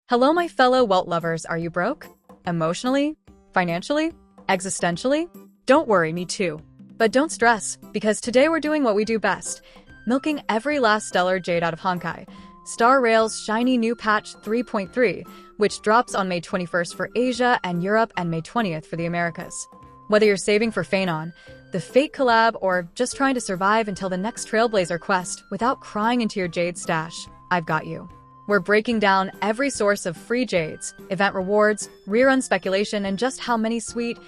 Hello, my fellow Welt lovers. Are you broke? Emotionally? Financially? Existentially? Don't worry, me too. But don't stress, because today we're doing what we do best, milking every last stellar jade out of Honkai Star Rail's shiny new patch 3.3, which drops on May 21st for Asia and Europe and May 20th for the Americas. Whether you're saving for Phanon, the Fate collab, or just trying to survive until the next Trailblazer quest without crying into your jade stash, I've got you. We're breaking down every source of free jades, event rewards, rerun speculation, and just how many sweet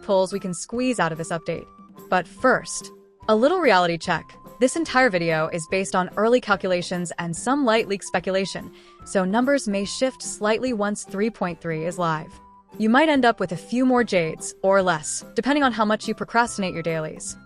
pulls we can squeeze out of this update. But first, a little reality check. This entire video is based on early calculations and some light leak speculation, so numbers may shift slightly once 3.3 is live. You might end up with a few more jades, or less, depending on how much you procrastinate your dailies.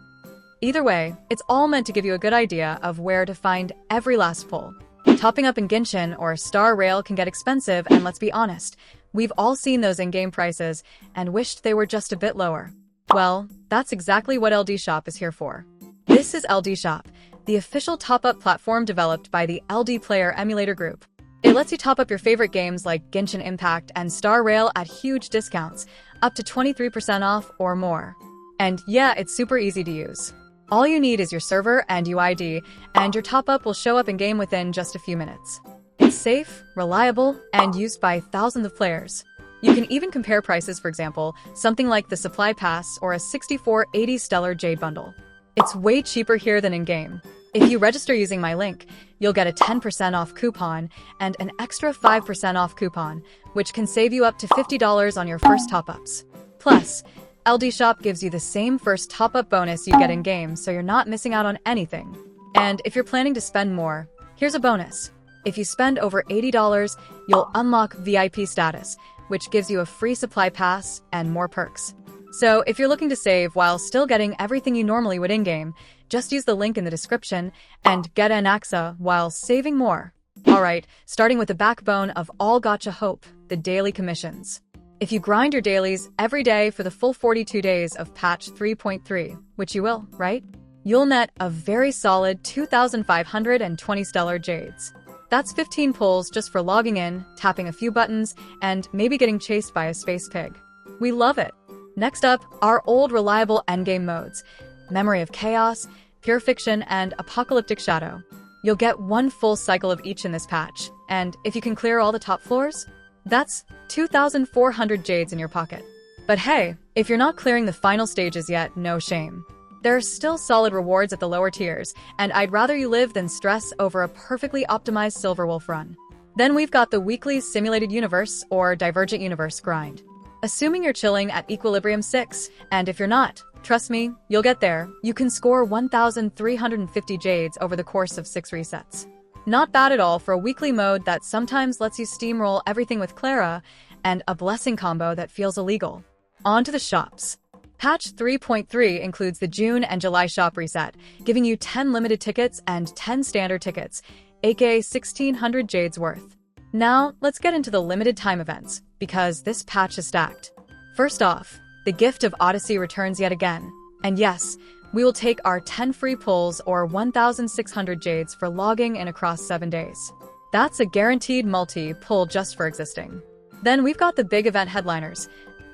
Either way, it's all meant to give you a good idea of where to find every last pull. Topping up in Genshin or Star Rail can get expensive, and let's be honest, we've all seen those in-game prices and wished they were just a bit lower. Well, that's exactly what LD Shop is here for. This is LD Shop, the official top-up platform developed by the LD Player Emulator Group. It lets you top up your favorite games like Genshin Impact and Star Rail at huge discounts, up to 23% off or more. And yeah, it's super easy to use. All you need is your server and UID, and your top-up will show up in-game within just a few minutes. It's safe, reliable, and used by thousands of players. You can even compare prices, for example, something like the Supply Pass or a 6480 Stellar Jade Bundle. It's way cheaper here than in-game. If you register using my link, you'll get a 10% off coupon and an extra 5% off coupon, which can save you up to $50 on your first top-ups. Plus, LD Shop gives you the same first top-up bonus you get in-game, so you're not missing out on anything. And if you're planning to spend more, here's a bonus. If you spend over $80, you'll unlock VIP status, which gives you a free supply pass and more perks. So if you're looking to save while still getting everything you normally would in-game, just use the link in the description and get an AXA while saving more. Alright, starting with the backbone of all gacha hope, the daily commissions. If you grind your dailies every day for the full 42 days of patch 3.3, which you will, right? You'll net a very solid 2,520 stellar jades. That's 15 pulls just for logging in, tapping a few buttons, and maybe getting chased by a space pig. We love it! Next up, our old reliable endgame modes, Memory of Chaos, Pure Fiction, and Apocalyptic Shadow. You'll get one full cycle of each in this patch, and if you can clear all the top floors, that's 2,400 jades in your pocket. But hey, if you're not clearing the final stages yet, no shame. There are still solid rewards at the lower tiers, and I'd rather you live than stress over a perfectly optimized Silverwolf run. Then we've got the weekly Simulated Universe or Divergent Universe grind. Assuming you're chilling at Equilibrium 6, and if you're not, trust me, you'll get there, you can score 1,350 jades over the course of 6 resets. Not bad at all for a weekly mode that sometimes lets you steamroll everything with Clara, and a blessing combo that feels illegal. On to the shops. Patch 3.3 includes the June and July shop reset, giving you 10 limited tickets and 10 standard tickets, aka 1,600 jades worth. Now, let's get into the limited time events, because this patch is stacked. First off, the Gift of Odyssey returns yet again. And yes, we will take our 10 free pulls or 1,600 jades for logging in across 7 days. That's a guaranteed multi-pull just for existing. Then we've got the big event headliners.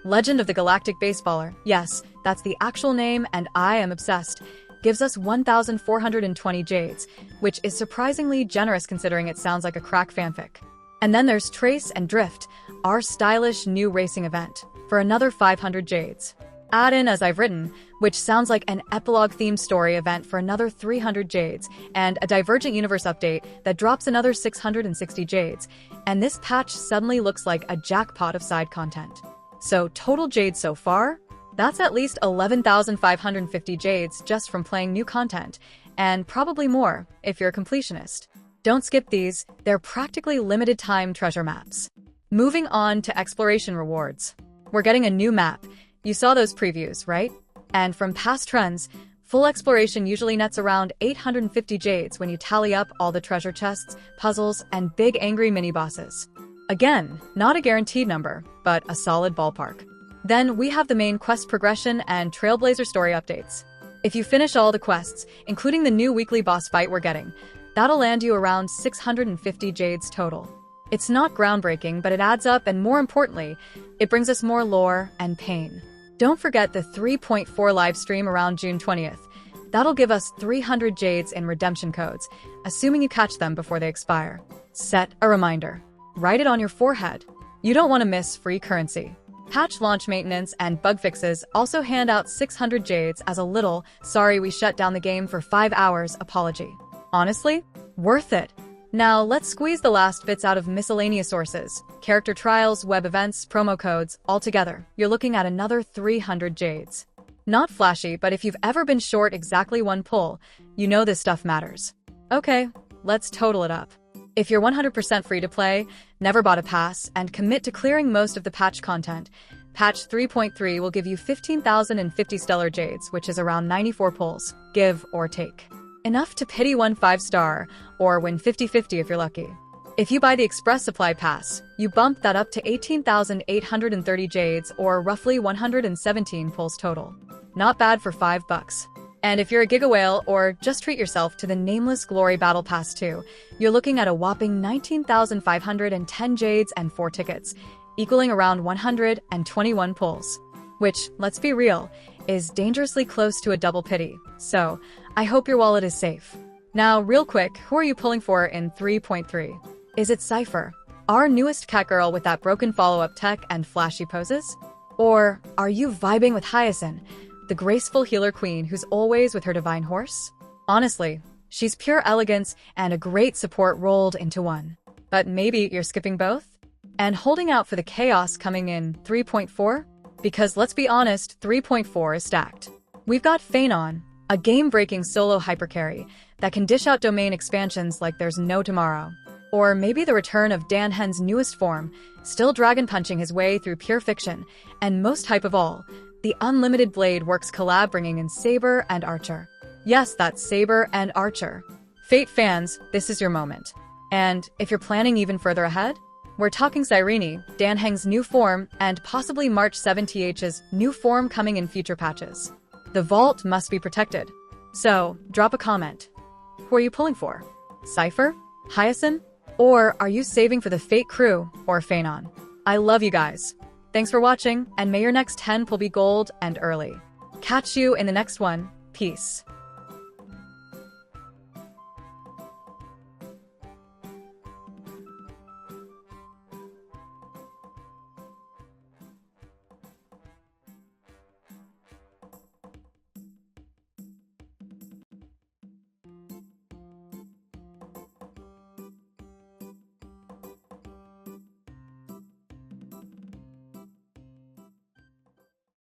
Legend of the Galactic Baseballer, yes, that's the actual name and I am obsessed, gives us 1,420 jades, which is surprisingly generous considering it sounds like a crack fanfic. And then there's Trace and Drift, our stylish new racing event, for another 500 jades. Add in As I've Written, which sounds like an epilogue-themed story event for another 300 jades, and a Divergent Universe update that drops another 660 jades, and this patch suddenly looks like a jackpot of side content. So total jades so far? That's at least 11,550 jades just from playing new content, and probably more if you're a completionist. Don't skip these, they're practically limited-time treasure maps. Moving on to exploration rewards. We're getting a new map. You saw those previews, right? And from past trends, full exploration usually nets around 850 jades when you tally up all the treasure chests, puzzles, and big angry mini-bosses. Again, not a guaranteed number, but a solid ballpark. Then we have the main quest progression and Trailblazer story updates. If you finish all the quests, including the new weekly boss fight we're getting, that'll land you around 650 jades total. It's not groundbreaking, but it adds up, and more importantly, it brings us more lore and pain. Don't forget the 3.4 live stream around June 20th. That'll give us 300 Jades in redemption codes, assuming you catch them before they expire. Set a reminder. Write it on your forehead. You don't want to miss free currency. Patch launch maintenance and bug fixes also hand out 600 Jades as a little "sorry we shut down the game for 5 hours" apology. Honestly, worth it. Now let's squeeze the last bits out of miscellaneous sources. Character trials, web events, promo codes, altogether, you're looking at another 300 Jades. Not flashy, but if you've ever been short exactly one pull, you know this stuff matters. Okay, let's total it up. If you're 100% free to play, never bought a pass, and commit to clearing most of the patch content, patch 3.3 will give you 15,050 stellar Jades, which is around 94 pulls, give or take. Enough to pity one 5-star, or win 50-50 if you're lucky. If you buy the Express Supply Pass, you bump that up to 18,830 Jades, or roughly 117 pulls total. Not bad for $5. And if you're a Giga Whale, or just treat yourself to the Nameless Glory Battle Pass 2, you're looking at a whopping 19,510 Jades and 4 tickets, equaling around 121 pulls. Which, let's be real, is dangerously close to a double pity, so I hope your wallet is safe. Now, real quick, who are you pulling for in 3.3? Is it Cipher, our newest cat girl with that broken follow-up tech and flashy poses? Or are you vibing with Hyacine, the graceful healer queen who's always with her divine horse? Honestly, she's pure elegance and a great support rolled into one. But maybe you're skipping both? And holding out for the chaos coming in 3.4? Because let's be honest, 3.4 is stacked. We've got Phanon, a game-breaking solo hypercarry that can dish out domain expansions like there's no tomorrow. Or maybe the return of Dan Hen's newest form, still dragon-punching his way through pure fiction, and most hype of all, the Unlimited Blade Works collab bringing in Saber and Archer. Yes, that's Saber and Archer. Fate fans, this is your moment. And if you're planning even further ahead, we're talking Cyrene, Dan Heng's new form, and possibly March 7th's new form coming in future patches. The vault must be protected. So, drop a comment. Who are you pulling for? Cipher? Hyacine? Or are you saving for the Fate crew or Phanon? I love you guys. Thanks for watching, and may your next 10 pull be gold and early. Catch you in the next one. Peace.